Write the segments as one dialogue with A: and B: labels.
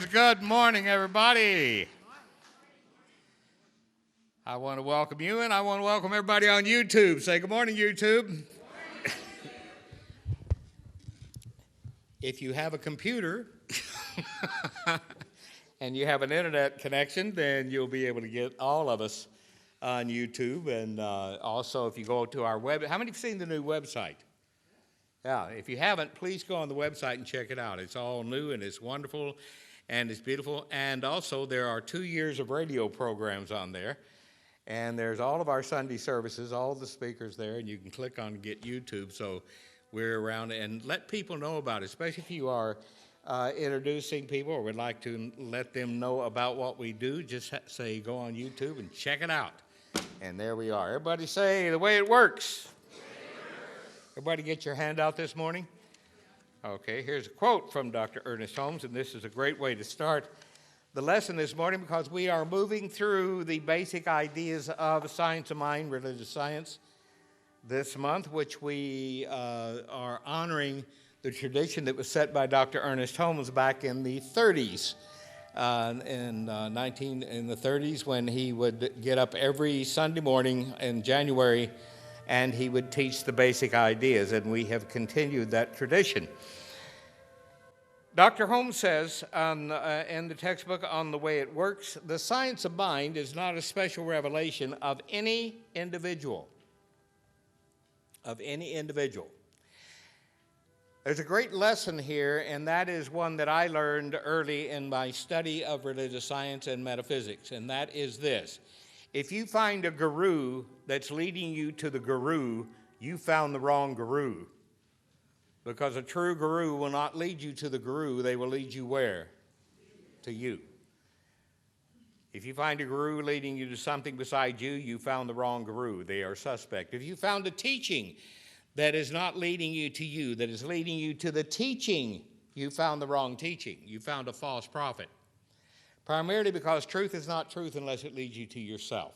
A: Good morning, everybody. I want to welcome you, and I want to welcome everybody on YouTube. Say good morning, YouTube. If you have a computer and you have an internet connection, then you'll be able to get all of us on YouTube. And also, if you go to our web, how many have seen the new website? Yeah, if you haven't, please go on the website and check it out. It's all new and it's wonderful and it's beautiful. And also, there are 2 years of radio programs on there. And there's all of our Sunday services, all the speakers there, and you can click on Get YouTube. So we're around, and let people know about it, especially if you are introducing people or would like to let them know about what we do. Just say, go on YouTube and check it out. And there we are. Everybody say, the way it works. Everybody get your hand out this morning? Okay, here's a quote from Dr. Ernest Holmes, and this is a great way to start the lesson this morning because we are moving through the basic ideas of science of mind, religious science, this month, which we are honoring the tradition that was set by Dr. Ernest Holmes back in the 30s. In the 30s, when he would get up every Sunday morning in January and he would teach the basic ideas, and we have continued that tradition. Dr. Holmes says in the textbook On the Way It Works, the science of mind is not a special revelation of any individual. Of any individual. There's a great lesson here, and that is one that I learned early in my study of religious science and metaphysics, and that is this. If you find a guru that's leading you to the guru, you found the wrong guru. Because a true guru will not lead you to the guru, they will lead you where? To you. If you find a guru leading you to something beside you, you found the wrong guru. They are suspect. If you found a teaching that is not leading you to you, that is leading you to the teaching, you found the wrong teaching. You found a false prophet. Primarily because truth is not truth unless it leads you to yourself.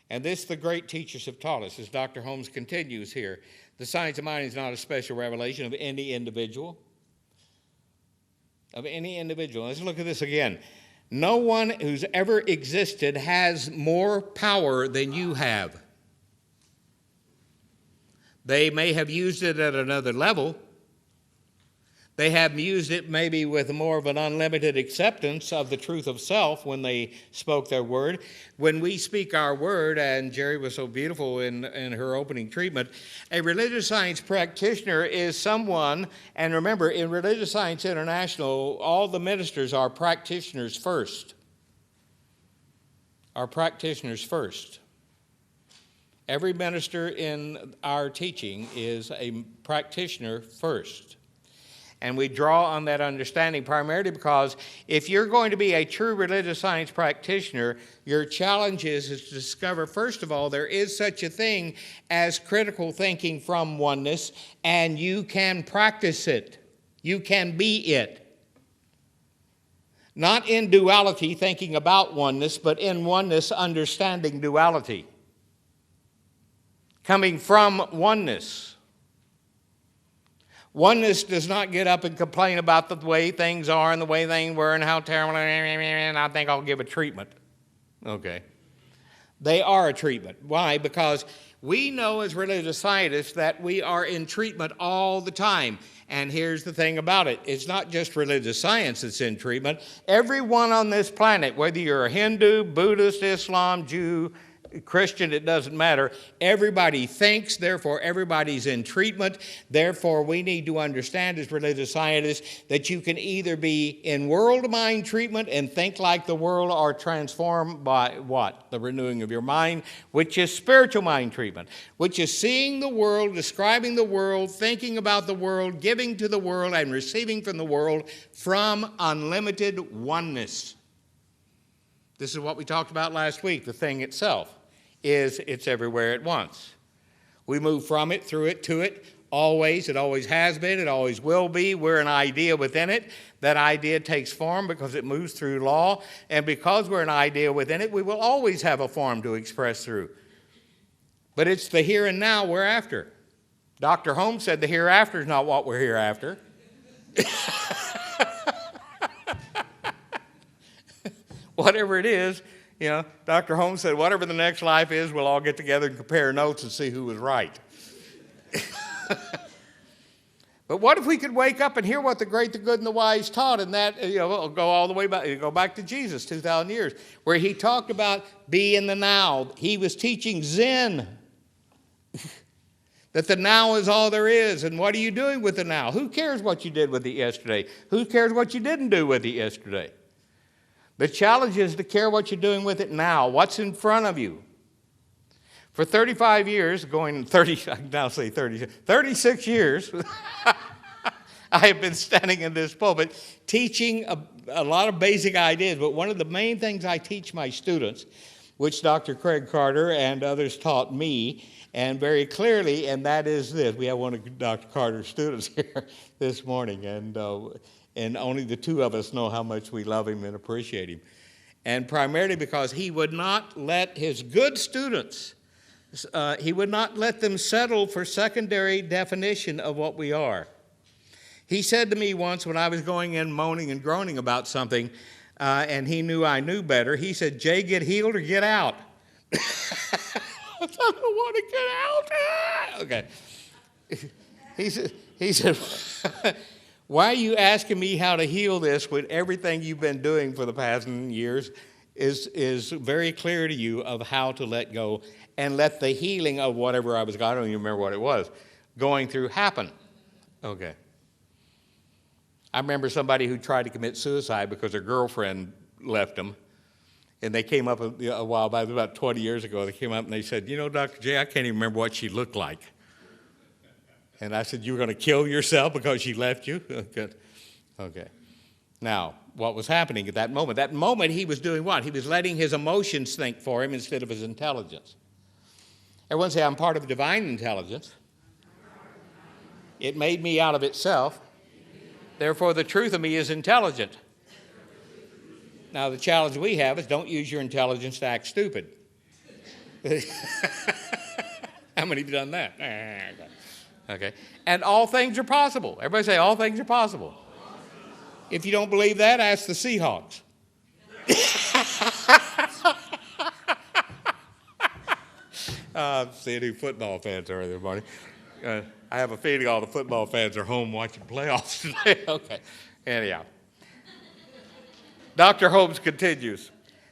A: And this the great teachers have taught us, as Dr. Holmes continues here. The science of mind is not a special revelation of any individual. Of any individual. Let's look at this again. No one who's ever existed has more power than you have. They may have used it at another level. They have used it maybe with more of an unlimited acceptance of the truth of self when they spoke their word. When we speak our word, and Jerry was so beautiful in her opening treatment, a religious science practitioner is someone, and remember, in Religious Science International, all the ministers are practitioners first. Are practitioners first. Every minister in our teaching is a practitioner first. And we draw on that understanding primarily because if you're going to be a true religious science practitioner, your challenge is to discover, first of all, there is such a thing as critical thinking from oneness, and you can practice it. You can be it. Not in duality, thinking about oneness, but in oneness, understanding duality. Coming from oneness. Oneness does not get up and complain about the way things are and the way things were and how terrible, and I think I'll give a treatment. Okay. They are a treatment. Why? Because we know as religious scientists that we are in treatment all the time. And here's the thing about it. It's not just religious science that's in treatment. Everyone on this planet, whether you're a Hindu, Buddhist, Islam, Jew, Christian, it doesn't matter. Everybody thinks, therefore everybody's in treatment. Therefore, we need to understand as religious scientists that you can either be in world mind treatment and think like the world, or transformed by what? The renewing of your mind, which is spiritual mind treatment, which is seeing the world, describing the world, thinking about the world, giving to the world, and receiving from the world from unlimited oneness. This is what we talked about last week, the thing itself. It's everywhere at once. We move from it, through it, to it, always. It always has been. It always will be. We're an idea within it. That idea takes form because it moves through law. And because we're an idea within it, we will always have a form to express through. But it's the here and now we're after. Dr. Holmes said the hereafter is not what we're here after. whatever it is, Dr. Holmes said, whatever the next life is, we'll all get together and compare notes and see who was right. But what if we could wake up and hear what the great, the good, and the wise taught, and that, we'll go all the way back, go back to Jesus 2,000 years, where he talked about be in the now. He was teaching Zen, that the now is all there is, and what are you doing with the now? Who cares what you did with it yesterday? Who cares what you didn't do with it yesterday? The challenge is to care what you're doing with it now, what's in front of you. For 35 years, going 30, I can now say 36 years, I have been standing in this pulpit teaching a lot of basic ideas, but one of the main things I teach my students, which Dr. Craig Carter and others taught me, and very clearly, and that is this. We have one of Dr. Carter's students here this morning, and only the two of us know how much we love him and appreciate him. And primarily because he would not let his good students, he would not let them settle for secondary definition of what we are. He said to me once when I was going in moaning and groaning about something, and he knew I knew better, he said, Jay, get healed or get out. I don't want to get out. Okay. He said, why are you asking me how to heal this when everything you've been doing for the past years is very clear to you of how to let go and let the healing of whatever I don't even remember what it was, going through happen. Okay. I remember somebody who tried to commit suicide because her girlfriend left him. And they came up a while back, about 20 years ago, they came up and they said, Dr. J, I can't even remember what she looked like. And I said, you were going to kill yourself because she left you? Good. Okay. Now, what was happening at that moment? That moment he was doing what? He was letting his emotions think for him instead of his intelligence. Everyone say, I'm part of divine intelligence. It made me out of itself. Therefore, the truth of me is intelligent. Now, the challenge we have is don't use your intelligence to act stupid. How many have done that? Okay. And all things are possible. Everybody say, all things are possible. If you don't believe that, ask the Seahawks. Seeing who football fans are this morning. I have a feeling all the football fans are home watching playoffs today. Okay. Anyhow. Dr. Holmes continues.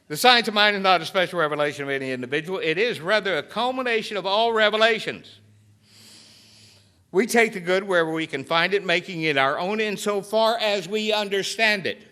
A: The science of mind is not a special revelation of any individual. It is rather a culmination of all revelations. We take the good wherever we can find it, making it our own insofar as we understand it.